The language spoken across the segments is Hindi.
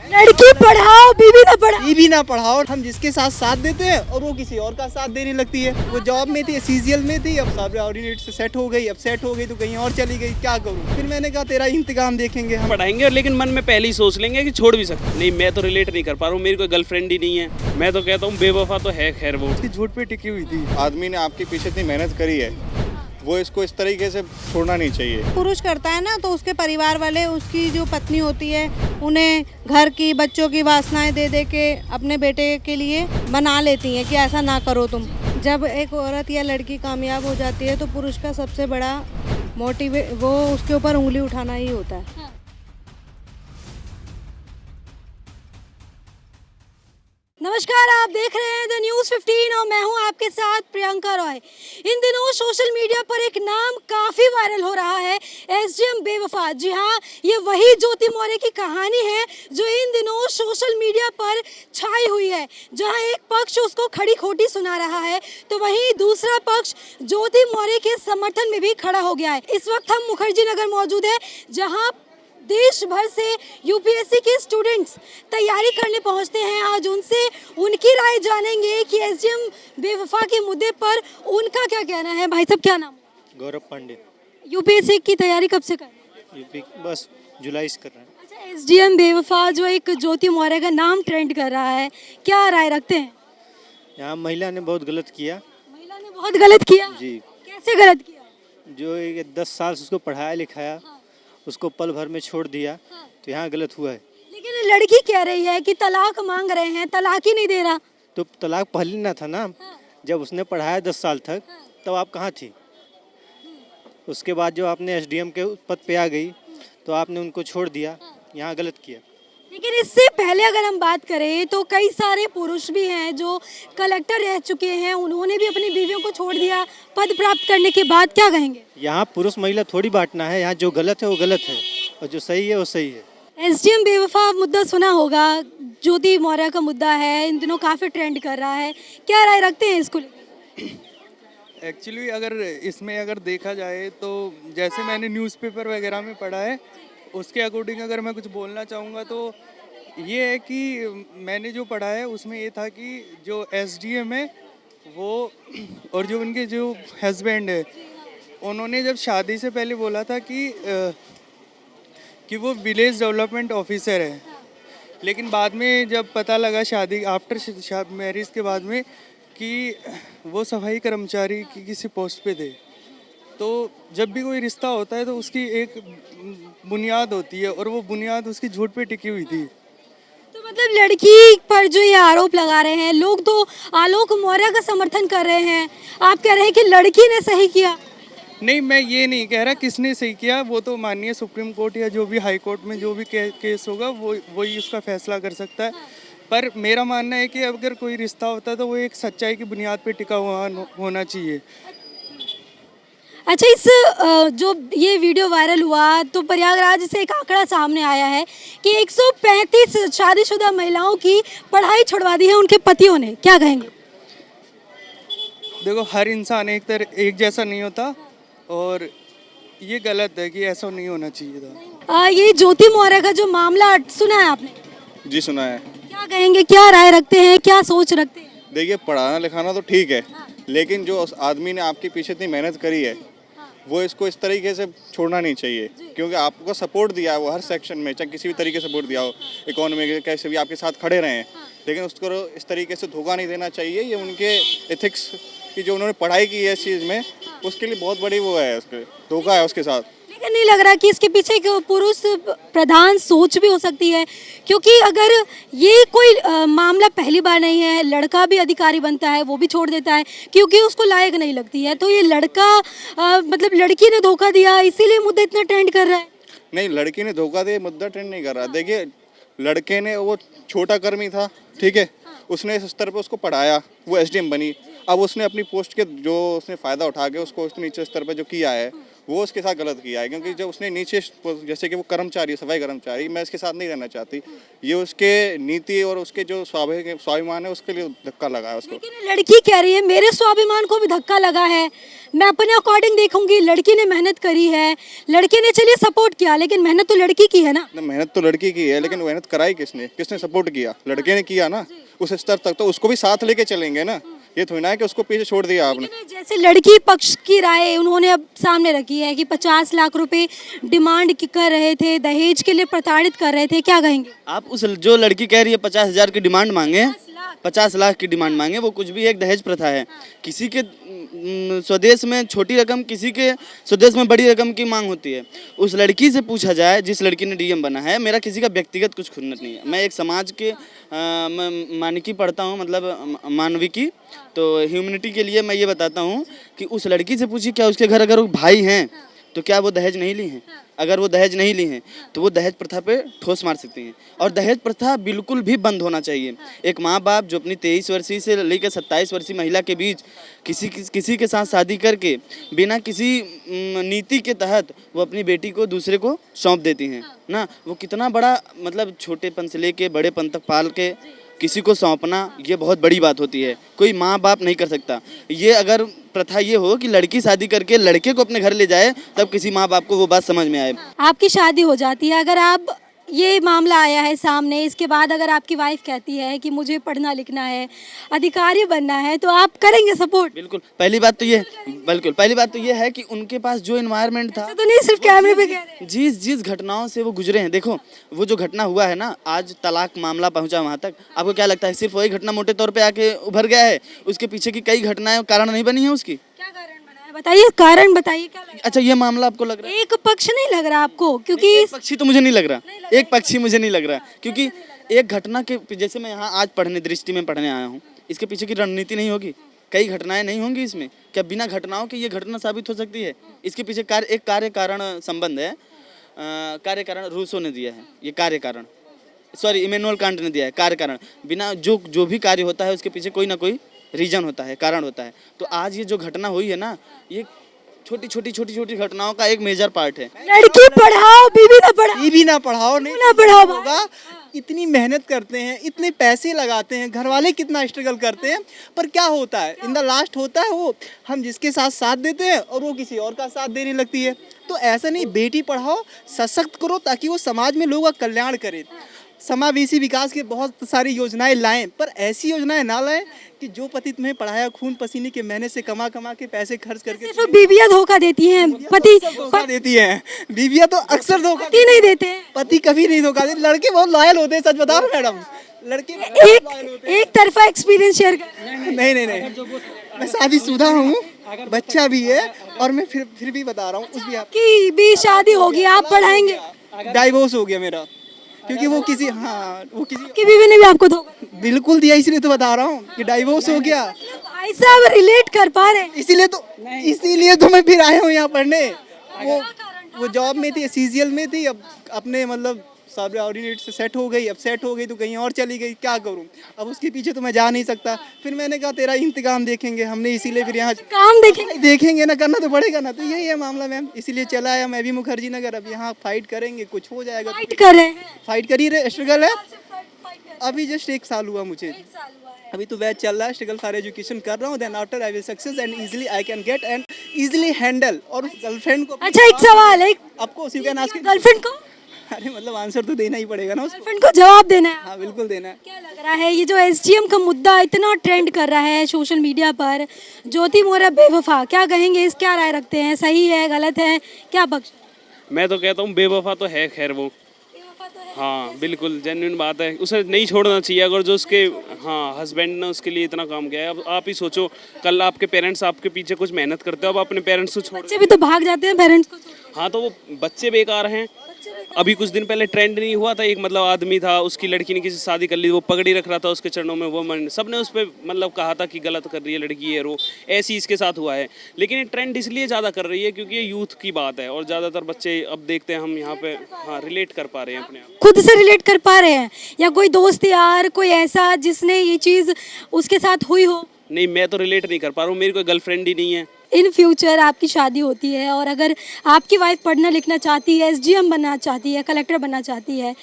लड़की पढ़ाओ बीवी ना पढ़ाओ। बीवी ना पढ़ाओ, हम जिसके साथ साथ देते हैं और वो किसी और का साथ देने लगती है। वो जॉब में थी, सीजीएल में थी, अब सब ऑर्डिनेट से सेट हो गई, अब सेट हो गई तो कहीं और चली गई, क्या करूँ। फिर मैंने कहा तेरा इंतकाम देखेंगे हम। पढ़ाएंगे लेकिन मन में पहले ही सोच लेंगे कि छोड़ भी सकते नहीं। मैं तो रिलेट नहीं कर पा रहा हूँ, मेरी कोई गर्लफ्रेंड ही नहीं है। मैं तो कहता हूँ बेवफा तो है, खैर वो उसकी झूठ पे टिकी हुई थी। आदमी ने आपके पीछे इतनी मेहनत करी है, वो इसको इस तरीके से छोड़ना नहीं चाहिए। पुरुष करता है ना तो उसके परिवार वाले, उसकी जो पत्नी होती है, उन्हें घर की बच्चों की वासनाएं दे दे के अपने बेटे के लिए बना लेती हैं कि ऐसा ना करो तुम। जब एक औरत या लड़की कामयाब हो जाती है तो पुरुष का सबसे बड़ा मोटिव वो उसके ऊपर उंगली उठाना ही होता है। नमस्कार, आप देख रहे हैं द न्यूज़ 15 और मैं हूं आपके साथ प्रियंका रॉय। इन दिनों सोशल मीडिया पर एक नाम काफ़ी वायरल हो रहा है, एसडीएम बेवफा। जी हां, ये वही ज्योति मौर्य की कहानी है जो इन दिनों सोशल मीडिया पर छाई हुई है। जहां एक पक्ष उसको खड़ी खोटी सुना रहा है तो वहीं दूसरा पक्ष ज्योति मौर्य के समर्थन में भी खड़ा हो गया है। इस वक्त हम मुखर्जी नगर मौजूद है, जहाँ देश भर से यूपीएससी के स्टूडेंट्स तैयारी करने पहुंचते हैं। आज उनसे उनकी राय जानेंगे कि एसडीएम बेवफा के मुद्दे पर उनका क्या कहना है। भाई साहब, क्या नाम? गौरव पांडे। यूपीएससी की तैयारी कब से कर रहे हैं? यूपी बस जुलाई से कर रहे हैं। अच्छा, एसडीएम बेवफा जो एक ज्योति मौर्य का नाम ट्रेंड कर रहा है, क्या राय रखते हैं? यहाँ महिला ने बहुत गलत किया। महिला ने बहुत गलत किया जी। कैसे गलत किया? जो ये 10 साल से उसको पढ़ाया लिखाया, उसको पल भर में छोड़ दिया, तो यहाँ गलत हुआ है। लेकिन लड़की कह रही है कि तलाक मांग रहे हैं, तलाक ही नहीं दे रहा। तो तलाक पहले ना था ना, जब उसने पढ़ाया 10 साल तक, तब आप कहाँ थी? उसके बाद जो आपने एसडीएम के पद पे आ गई तो आपने उनको छोड़ दिया, यहाँ गलत किया। लेकिन इससे पहले अगर हम बात करें तो कई सारे पुरुष भी हैं जो कलेक्टर रह चुके हैं, उन्होंने भी अपनी बीवियों को छोड़ दिया पद प्राप्त करने के बाद। क्या कहेंगे? यहाँ पुरुष महिला थोड़ी बांटना है, यहाँ जो गलत है वो गलत है और जो सही है वो सही है। एसडीएम बेवफा मुद्दा सुना होगा, ज्योति मौर्य का मुद्दा है, इन दिनों काफ़ी ट्रेंड कर रहा है, क्या राय रखते हैं इसको लेकर? एक्चुअली अगर इसमें अगर देखा जाए तो जैसे मैंने न्यूज़पेपर वगैरह में पढ़ा है, उसके अकॉर्डिंग अगर मैं कुछ बोलना चाहूँगा तो ये है कि मैंने जो पढ़ा है उसमें ये था कि जो एसडीएम है वो और जो उनके जो हस्बैंड है, उन्होंने जब शादी से पहले बोला था कि वो विलेज डेवलपमेंट ऑफिसर है, लेकिन बाद में जब पता लगा शादी आफ्टर मैरिज के बाद में कि वो सफाई कर्मचारी की किसी पोस्ट पे थे। तो जब भी कोई रिश्ता होता है तो उसकी एक बुनियाद होती है और वो बुनियाद उसकी झूठ पे टिकी हुई थी। तो मतलब लड़की पर जो ये आरोप लगा रहे हैं लोग, तो आलोक मौर्य का समर्थन कर रहे हैं, आप कह रहे हैं कि लड़की ने सही किया? नहीं, मैं ये नहीं कह रहा किसने सही किया, वो तो माननीय सुप्रीम कोर्ट या जो भी हाई कोर्ट में जो भी केस होगा वही उसका फैसला कर सकता है। पर मेरा मानना है कि अगर कोई रिश्ता होता है तो वो एक सच्चाई की बुनियाद पे टिका हुआ होना चाहिए। अच्छा, इस जो ये वीडियो वायरल हुआ तो प्रयागराज से एक आंकड़ा सामने आया है कि 135 शादीशुदा महिलाओं की पढ़ाई छुड़वा दी है उनके पतियों ने, क्या कहेंगे? देखो, हर इंसान एक जैसा नहीं होता और ये गलत है कि ऐसा नहीं होना चाहिए था। ये ज्योति मौर्य का जो मामला सुना है आपने? जी सुना है। क्या कहेंगे, क्या राय रखते हैं, क्या सोच रखते हैं? देखिए, पढ़ाना लिखाना तो ठीक है, लेकिन जो उस आदमी ने आपके पीछे इतनी मेहनत करी है, वो इसको इस तरीके से छोड़ना नहीं चाहिए, क्योंकि आपको सपोर्ट दिया है वो हर सेक्शन में, चाहे किसी भी तरीके से सपोर्ट दिया हो, इकोनॉमी के कैसे भी आपके साथ खड़े रहे हैं, लेकिन उसको इस तरीके से धोखा नहीं देना चाहिए। ये उनके एथिक्स की जो उन्होंने पढ़ाई की है इस चीज़ में, उसके लिए बहुत बड़ी वो है, उसके धोखा है उसके साथ। लेकिन नहीं लग रहा कि इसके पीछे एक पुरुष प्रधान सोच भी हो सकती है, क्योंकि अगर ये कोई मामला पहली बार नहीं है, लड़का भी अधिकारी बनता है, वो भी छोड़ देता है क्योंकि उसको लायक नहीं लगती है, तो ये लड़का मतलब लड़की ने धोखा दिया इसीलिए मुद्दा इतना ट्रेंड कर रहा है? नहीं, लड़की ने धोखा दिया मुद्दा ट्रेंड नहीं कर रहा। देखिए, लड़के ने, वो छोटा कर्मी था, ठीक है, उसने इस स्तर पर उसको पढ़ाया, वो एसडीएम बनी, अब उसने अपनी पोस्ट के जो उसने फ़ायदा उठा के उसको उस नीचे स्तर पर जो किया है वो उसके साथ गलत किया है, क्योंकि जब उसने नीचे जैसे कि वो कर्मचारी, सफाई कर्मचारी, मैं इसके साथ नहीं रहना चाहती। ये उसके नीति और उसके जो स्वाभिमान है उसके लिए धक्का लगा है उसको। लेकिन लड़की कह रही है मेरे स्वाभिमान को भी धक्का लगा है, मैं अपने अकॉर्डिंग देखूंगी, लड़की ने मेहनत करी है, लड़के ने चलिए सपोर्ट किया लेकिन मेहनत तो लड़की की है ना। मेहनत तो लड़की की है, लेकिन मेहनत कराई किसने, किसने सपोर्ट किया? लड़के ने किया ना। उस स्तर तक तो उसको भी साथ लेके चलेंगे ना, ये थोड़ी ना है कि उसको पीछे छोड़ दिया आपने। लेकिन जैसे लड़की पक्ष की राय उन्होंने अब सामने रखी है कि 50 लाख रुपए डिमांड कर रहे थे, दहेज के लिए प्रताड़ित कर रहे थे, क्या कहेंगे? आप उस जो लड़की कह रही है 50,000 की डिमांड मांगे, 50 लाख की डिमांड मांगे, वो कुछ भी एक दहेज प्रथा है। किसी के स्वदेश में छोटी रकम, किसी के स्वदेश में बड़ी रकम की मांग होती है। उस लड़की से पूछा जाए जिस लड़की ने डीएम बना है, मेरा किसी का व्यक्तिगत कुछ खुन्नत नहीं है। मैं एक समाज के मानविकी पढ़ता हूँ, मतलब मानविकी, तो ह्यूमनिटी के लिए मैं ये बताता हूँ कि उस लड़की से पूछिए क्या उसके घर अगर भाई हैं तो क्या वो दहेज नहीं ली हैं? अगर वो दहेज नहीं ली हैं तो वो दहेज प्रथा पे ठोस मार सकती हैं। और दहेज प्रथा बिल्कुल भी बंद होना चाहिए। एक माँ बाप जो अपनी 23 वर्षीय से लेकर 27 वर्षीय महिला के बीच किसी के साथ शादी करके बिना किसी नीति के तहत वो अपनी बेटी को दूसरे को सौंप देती हैं ना, वो कितना बड़ा, मतलब छोटेपन से लेके बड़ेपन तक पाल के किसी को सौंपना, ये बहुत बड़ी बात होती है। कोई माँ बाप नहीं कर सकता। ये अगर प्रथा ये हो कि लड़की शादी करके लड़के को अपने घर ले जाए, तब किसी माँ बाप को वो बात समझ में आए। आपकी शादी हो जाती है, अगर आप ये मामला आया है सामने, इसके बाद अगर आपकी वाइफ कहती है कि मुझे पढ़ना लिखना है, अधिकारी बनना है, तो आप करेंगे सपोर्ट? बिल्कुल। पहली बात तो ये है कि उनके पास जो एनवायरनमेंट था, तो नहीं सिर्फ कैमरे पे कह रहे हैं। जिस घटनाओं से वो गुजरे हैं, देखो वो जो घटना हुआ है ना, आज तलाक मामला पहुंचा वहां तक, आपको क्या लगता है सिर्फ वही घटना मोटे तौर पे आके उभर गया है? उसके पीछे की कई घटनाएं कारण नहीं बनी है उसकी? क्या कारण बना है बताइए, कारण बताइए क्या लग रहा अच्छा, ये मामला आपको लग रहा है? है? एक पक्ष नहीं लग रहा आपको? क्योंकि एक पक्षी तो मुझे नहीं लग रहा, एक पक्षी मुझे नहीं लग रहा, क्योंकि एक घटना के जैसे मैं यहाँ आज दृष्टि में पढ़ने आया हूँ, इसके पीछे की रणनीति नहीं होगी, कई घटनाएं नहीं होंगी इसमें? क्या बिना घटनाओं के ये घटना साबित हो सकती है? इसके पीछे एक कार्य कारण संबंध है। कार्य कारण रूसो ने दिया है, ये कार्य कारण, सॉरी इमैनुअल कांट ने दिया है कार्य कारण। बिना जो भी कार्य होता है उसके पीछे कोई ना कोई रीजन होता है, कारण होता है। तो आज ये जो घटना हुई है ना, ये छोटी घटनाओं का एक मेजर पार्ट है। लड़की पढ़ाओ, बीवी ना पढ़ाओ, बीवी ना पढ़ाओ, नहीं ना पढ़ाओ होगा। इतनी मेहनत करते हैं, इतने पैसे लगाते हैं, घर वाले कितना स्ट्रगल करते हैं, पर क्या होता है इन द लास्ट होता है वो हम जिसके साथ देते हैं और वो किसी और का साथ देने लगती है। तो ऐसा नहीं, बेटी पढ़ाओ, सशक्त करो ताकि वो समाज में लोगों का कल्याण करे। समावेशी विकास की बहुत सारी योजनाएं लाएं, पर ऐसी योजनाएं ना लाएं कि जो पति तुम्हें पढ़ाया खून पसीने की मेहनत से कमा के पैसे खर्च करके। सिर्फ बीवियां धोखा देती हैं, पति धोखा देती हैं। बीवियां तो अक्सर धोखा पति नहीं देते हैं। पति कभी नहीं धोखा देते। लड़के बहुत लॉयल होते हैं, सच बता रहा हूं मैडम, लड़के एक तरफा एक्सपीरियंस शेयर कर। नहीं, मैं शादीशुदा हूँ, बच्चा भी है, और मैं फिर भी बता रहा हूँ उस की भी शादी होगी, आप पढ़ाएंगे? डाइवोर्स हो गया मेरा, क्योंकि वो किसी की बीवी ने भी आपको धोखा बिल्कुल दिया, इसलिए तो बता रहा हूँ कि डाइवोर्स हो गया। भाई साहब रिलेट कर पा रहे हैं? इसीलिए तो मैं फिर आया हूँ यहाँ पढ़ने। वो जॉब में थी, सीजीएल में थी, अब अपने मतलब सब ऑर्डिनेट से सेट हो गई, अब सेट हो गई तो कहीं और चली गई, क्या करूँ अब उसके पीछे तो मैं जा नहीं सकता। फिर मैंने कहा तेरा इंतकाम देखेंगे हमने, इसीलिए फिर यहाँ काम देखेंगे ना, करना तो पड़ेगा ना। तो यही है मामला मैम, इसीलिए चला आया मैं भी मुखर्जी नगर। अब यहाँ फाइट करेंगे, कुछ हो जाएगा। फाइट कर रहे हैं, फाइट कर ही रहे, स्ट्रगल है। अभी जस्ट 1 साल हुआ मुझे, अभी तो बैच चल रहा है, स्ट्रगल फॉर एजुकेशन कर रहा हूँ। Then after I will success and easily I can get and easily handle. और गर्लफ्रेंड को, अच्छा एक सवाल है, आपको उसी का नाम, गर्लफ्रेंड को, अरे मतलब आंसर तो देना ही पड़ेगा ना उसको। गर्लफ्रेंड को जवाब देना है। हाँ बिल्कुल देना है। क्या लग रहा है ये जो एसडीएम का मुद्दा इतना ट्रेंड कर रहा है सोशल मीडिया पर, ज्योति मौर्य बेवफा, क्या कहेंगे, इस क्या राय रखते हैं, सही है गलत है, क्या पक्ष? मैं तो कहता हूँ बेवफा तो है, खैर वो हाँ बिल्कुल जेन्युइन बात है, उसे नहीं छोड़ना चाहिए। अगर जो उसके हस्बैंड ने उसके लिए इतना काम किया है, अब आप ही सोचो कल आपके पेरेंट्स आपके पीछे कुछ मेहनत करते हो, अब अपने पेरेंट्स को छोड़, बच्चे भी तो भाग जाते हैं पेरेंट्स को छोड़। हाँ तो वो बच्चे बेकार हैं। अभी कुछ दिन पहले ट्रेंड नहीं हुआ था, एक मतलब आदमी था, उसकी लड़की ने किसी शादी कर ली, वो पगड़ी रख रहा था उसके चरणों में, वो सब ने उस पर मतलब कहा था कि गलत कर रही है लड़की है, वो ऐसी इसके साथ हुआ है। लेकिन ये ट्रेंड इसलिए ज़्यादा कर रही है क्योंकि ये यूथ की बात है और ज़्यादातर बच्चे अब देखते हैं हम यहाँ पे रिलेट कर पा रहे हैं, अपने आप खुद से रिलेट कर पा रहे हैं, या कोई दोस्त यार कोई ऐसा जिसने ये चीज़ उसके साथ हुई हो? नहीं, मैं तो रिलेट नहीं कर पा रहा हूँ, मेरी कोई गर्लफ्रेंड ही नहीं है, इन फ्यूचर आपकी शादी होती है और अगर आपकी वाइफ पढ़ना लिखना चाहती है, एसडीएम बनना चाहती है, कलेक्टर बनना चाहती है,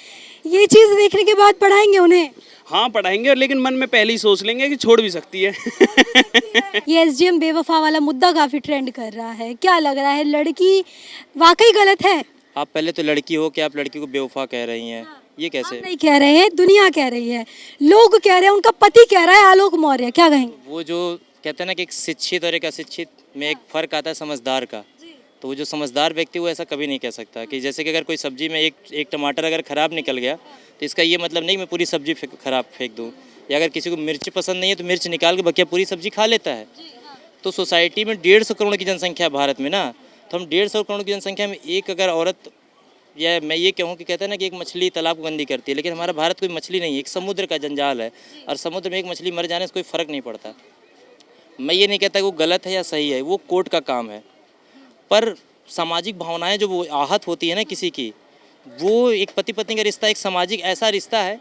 ये चीज़ देखने के बाद पढ़ाएंगे उन्हें? हाँ पढ़ाएंगे, और लेकिन मन में पहले ही सोच लेंगे कि छोड़ भी सकती है। ये एसडीएम बेवफा वाला मुद्दा काफ़ी ट्रेंड कर रहा है, क्या लग रहा है, लड़की वाकई गलत है? आप पहले तो लड़की हो कि आप लड़की को बेवफा कह रही हैं, ये कैसे? आप नहीं कह रहे हैं, दुनिया कह रही है, लोग कह रहे हैं, उनका पति कह रहा है, आलोक मौर्य, क्या कहेंगे? वो जो कहते हैं ना कि एक शिक्षित और एक अशिक्षित में एक फर्क आता है समझदार का, तो वो जो समझदार व्यक्ति वो ऐसा कभी नहीं कह सकता कि जैसे कि अगर कोई सब्जी में एक टमाटर अगर ख़राब निकल गया तो इसका ये मतलब नहीं मैं पूरी सब्जी ख़राब फेंक दूँ, या अगर किसी को मिर्च पसंद नहीं है तो मिर्च निकाल के बकिया पूरी सब्जी खा लेता है। तो सोसाइटी में 150 करोड़ की जनसंख्या है भारत में ना, तो हम 150 करोड़ की जनसंख्या में एक अगर औरत, या मैं ये कहूँ कि कहते हैं ना कि एक मछली तालाब को गंदी करती है, लेकिन हमारा भारत कोई मछली नहीं है, एक समुद्र का जंजाल है, और समुद्र में एक मछली मर जाने से कोई फ़र्क नहीं पड़ता। मैं ये नहीं कहता कि वो गलत है या सही है, वो कोर्ट का काम है, पर सामाजिक भावनाएं जो वो आहत होती है ना किसी की, वो एक पति पत्नी का रिश्ता एक सामाजिक ऐसा रिश्ता है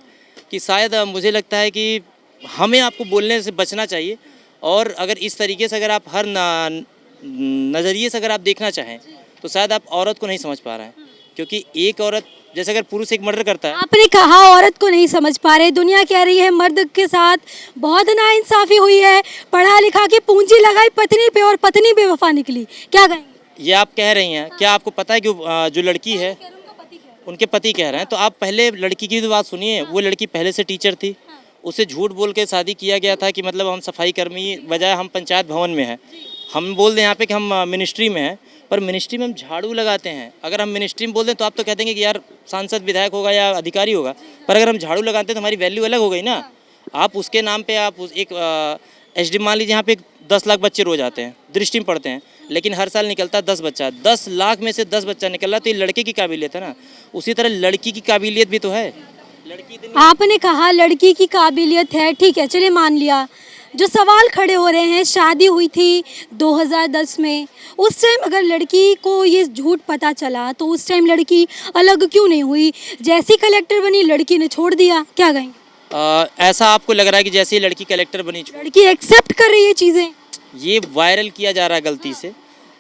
कि शायद मुझे लगता है कि हमें आपको बोलने से बचना चाहिए। और अगर इस तरीके से अगर आप हर नज़रिए से अगर आप देखना चाहें तो शायद आप औरत को नहीं समझ पा रहे हैं, क्योंकि एक औरत जैसे अगर पुरुष एक मर्डर करता है। आपने कहा औरत को नहीं समझ पा रहे, दुनिया कह रही है मर्द के साथ बहुत नाइंसाफी हुई है, पढ़ा लिखा के पूंजी लगाई पत्नी पे और पत्नी बेवफा निकली, क्या कहेंगे? ये आप कह रही हैं, क्या आपको पता है कि जो लड़की है उनके पति कह रहे हैं? तो आप पहले लड़की की बात सुनिए, वो लड़की पहले से टीचर थी, उसे झूठ बोल के शादी किया गया था कि मतलब हम सफाई कर्मी, बजाय हम पंचायत भवन में हैं। हम बोल दें यहाँ पे कि हम मिनिस्ट्री में हैं, पर मिनिस्ट्री में हम झाड़ू लगाते हैं। अगर हम मिनिस्ट्री में बोल दें तो आप तो कह देंगे कि यार सांसद विधायक होगा या अधिकारी होगा, पर अगर हम झाड़ू लगाते हैं तो हमारी वैल्यू अलग हो गई ना। आप उसके नाम पे आप एक एसडी मान लीजिए, यहाँ पे 10 लाख बच्चे रोज आते हैं, दृष्टि में पढ़ते हैं, लेकिन हर साल निकलता है 10 बच्चा, 10 लाख में से 10 बच्चा निकल रहा, तो ये लड़के की काबिलियत है ना। उसी तरह लड़की की काबिलियत भी तो है। लड़की आपने कहा लड़की की काबिलियत है, ठीक है, चलिए मान लिया। जो सवाल खड़े हो रहे हैं, शादी हुई थी 2010 में, उस टाइम अगर लड़की को ये झूठ पता चला तो उस टाइम लड़की अलग क्यों नहीं हुई? जैसी कलेक्टर बनी लड़की ने छोड़ दिया, क्या कहेंगे? ऐसा आपको लग रहा है कि जैसे ही लड़की कलेक्टर बनी, लड़की एक्सेप्ट कर रही है चीज़ें, ये वायरल किया जा रहा है गलती से।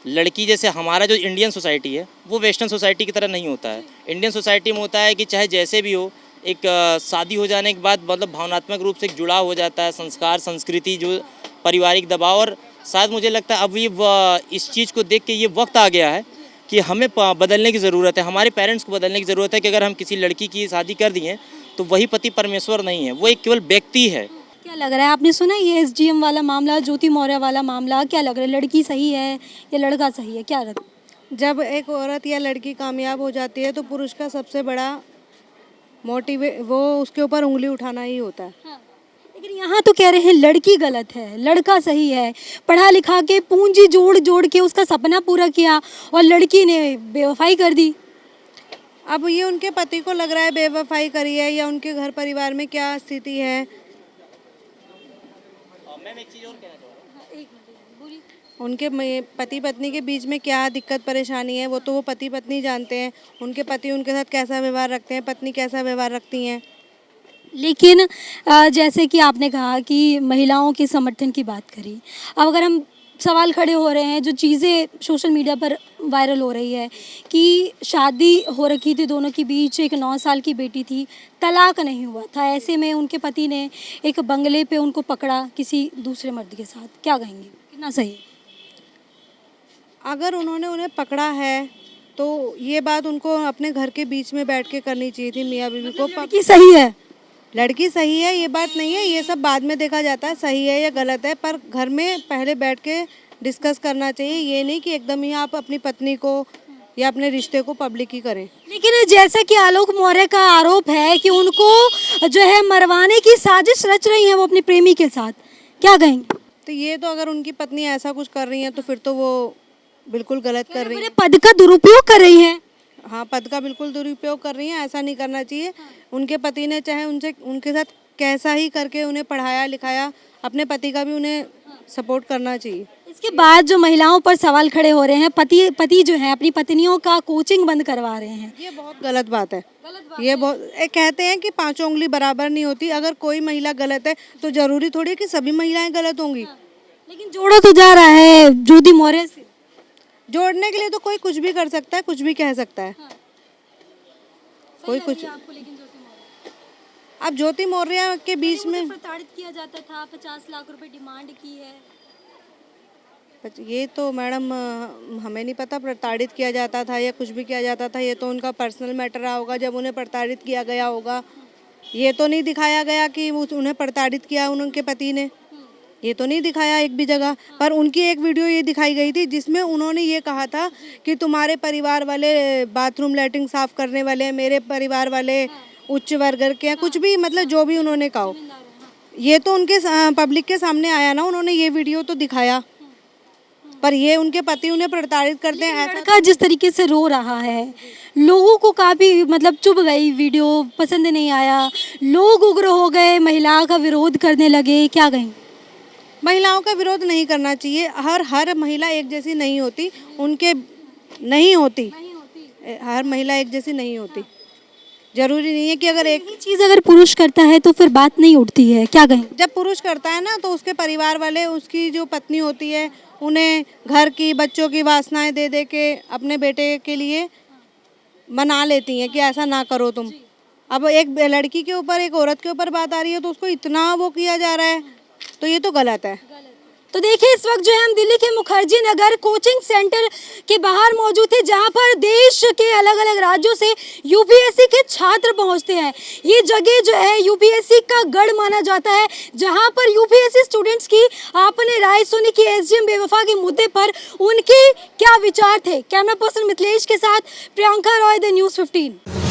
लड़की जैसे हमारा जो इंडियन सोसाइटी है वो वेस्टर्न सोसाइटी की तरह नहीं होता है। इंडियन सोसाइटी में होता है कि चाहे जैसे भी हो, एक शादी हो जाने के बाद मतलब भावनात्मक रूप से एक जुड़ाव हो जाता है, संस्कार, संस्कृति, जो पारिवारिक दबाव। और शायद मुझे लगता है अब ये इस चीज़ को देख के ये वक्त आ गया है कि हमें बदलने की ज़रूरत है, हमारे पेरेंट्स को बदलने की ज़रूरत है कि अगर हम किसी लड़की की शादी कर दिए तो वही पति परमेश्वर नहीं है, वो एक केवल व्यक्ति है। क्या लग रहा है, आपने सुना ये एसडीएम वाला मामला, ज्योति मौर्य वाला मामला, क्या लग रहा है, लड़की सही है या लड़का सही है, क्या लग रहा है? जब एक औरत या लड़की कामयाब हो जाती है तो पुरुष का सबसे बड़ा मोटिव वो उसके ऊपर उंगली उठाना ही होता है। हाँ, लेकिन यहाँ तो कह रहे हैं लड़की गलत है, लड़का सही है, पढ़ा लिखा के पूंजी जोड़ जोड़ के उसका सपना पूरा किया और लड़की ने बेवफाई कर दी। अब ये उनके पति को लग रहा है बेवफाई करी है, या उनके घर परिवार में क्या स्थिति है, उनके पति पत्नी के बीच में क्या दिक्कत परेशानी है, वो तो वो पति पत्नी जानते हैं। उनके पति उनके साथ कैसा व्यवहार रखते हैं, पत्नी कैसा व्यवहार रखती हैं। लेकिन जैसे कि आपने कहा कि महिलाओं के समर्थन की बात करी, अब अगर हम सवाल खड़े हो रहे हैं, जो चीज़ें सोशल मीडिया पर वायरल हो रही है कि शादी हो रखी थी दोनों के बीच, एक 9 साल की बेटी थी, तलाक नहीं हुआ था, ऐसे में उनके पति ने एक बंगले पे उनको पकड़ा किसी दूसरे मर्द के साथ, क्या कहेंगे, कितना सही है? अगर उन्होंने उन्हें पकड़ा है तो ये बात उनको अपने घर के बीच में बैठ के करनी चाहिए थी, मियाँ बीवी को। लड़की सही है, लड़की सही है, ये बात नहीं है, ये सब बाद में देखा जाता है सही है या गलत है, पर घर में पहले बैठ के डिस्कस करना चाहिए। ये नहीं कि एकदम ही आप अपनी पत्नी को या अपने रिश्ते को पब्लिक ही करें। लेकिन जैसा कि आलोक मौर्य का आरोप है कि उनको जो है मरवाने की साजिश रच रही है वो अपने प्रेमी के साथ, क्या कहेंगे? तो ये तो अगर उनकी पत्नी ऐसा कुछ कर रही है तो फिर तो वो बिल्कुल गलत कर रही है, पद का दुरुपयोग कर रही हैं। हाँ, पद का बिल्कुल दुरुपयोग कर रही हैं, ऐसा नहीं करना चाहिए। उनके पति ने चाहे उनसे उनके साथ कैसा ही करके उन्हें पढ़ाया लिखाया, अपने पति का भी उन्हें सपोर्ट करना चाहिए। इसके बाद जो महिलाओं पर सवाल खड़े हो रहे हैं, पति जो है अपनी पत्नियों का कोचिंग बंद करवा रहे हैं, ये बहुत गलत बात है। ये बहुत कहते हैं कि 5 उंगली बराबर नहीं होती। अगर कोई महिला गलत है तो जरूरी थोड़ी है कि सभी महिलाएं गलत होंगी। लेकिन जोड़ा तो जा रहा है ज्योति मौर्य से। जोड़ने के लिए तो कोई कुछ भी कर सकता है, कुछ भी कह सकता है। कोई कुछ आपको लेकिन ज्योति मौर्य अब ज्योति मौर्य के बीच में प्रताड़ित किया जाता था, 50 लाख रुपए डिमांड की है। ये तो मैडम हमें नहीं पता प्रताड़ित किया जाता था या कुछ भी किया जाता था। ये तो उनका पर्सनल मैटर रहा होगा जब उन्हें प्रताड़ित किया गया होगा। ये तो नहीं दिखाया गया कि उन्हें प्रताड़ित किया उनके पति ने, ये तो नहीं दिखाया एक भी जगह। पर उनकी एक वीडियो ये दिखाई गई थी जिसमें उन्होंने ये कहा था कि तुम्हारे परिवार वाले बाथरूम लैट्रिन साफ करने वाले हैं, मेरे परिवार वाले उच्च वर्ग के हैं, कुछ भी मतलब जो भी उन्होंने कहा। ये तो उनके पब्लिक के सामने आया ना, उन्होंने ये वीडियो तो दिखाया। पर ये उनके पति उन्हें प्रताड़ित करते हैं। लड़का जिस तरीके से रो रहा है, लोगों को काफी मतलब चुभ गई वीडियो, पसंद नहीं आया, लोग उग्र हो गए, महिलाओं का विरोध करने लगे, क्या कहें? महिलाओं का विरोध नहीं करना चाहिए। हर महिला एक जैसी नहीं होती, उनके नहीं होती, हर महिला एक जैसी नहीं होती। जरूरी नहीं है कि अगर एक ये चीज़ अगर पुरुष करता है तो फिर बात नहीं उठती है, क्या कहें? जब पुरुष करता है ना तो उसके परिवार वाले, उसकी जो पत्नी होती है, उन्हें घर की बच्चों की वासनाएं दे दे के अपने बेटे के लिए मना लेती हैं कि ऐसा ना करो तुम। अब एक लड़की के ऊपर, एक औरत के ऊपर बात आ रही है तो उसको इतना वो किया जा रहा है, तो ये तो गलत है। तो देखिए इस वक्त जो है हम दिल्ली के मुखर्जी नगर कोचिंग सेंटर के बाहर मौजूद थे, जहां पर देश के अलग अलग राज्यों से यूपीएससी के छात्र पहुंचते हैं। ये जगह जो है यूपीएससी का गढ़ माना जाता है, जहां पर यूपीएससी स्टूडेंट्स की आपने राय सुनी कि एसडीएम बेवफा के मुद्दे पर उनके क्या विचार थे। कैमरा पर्सन मिथिलेश के साथ प्रियंका रॉय, द न्यूज़ 15।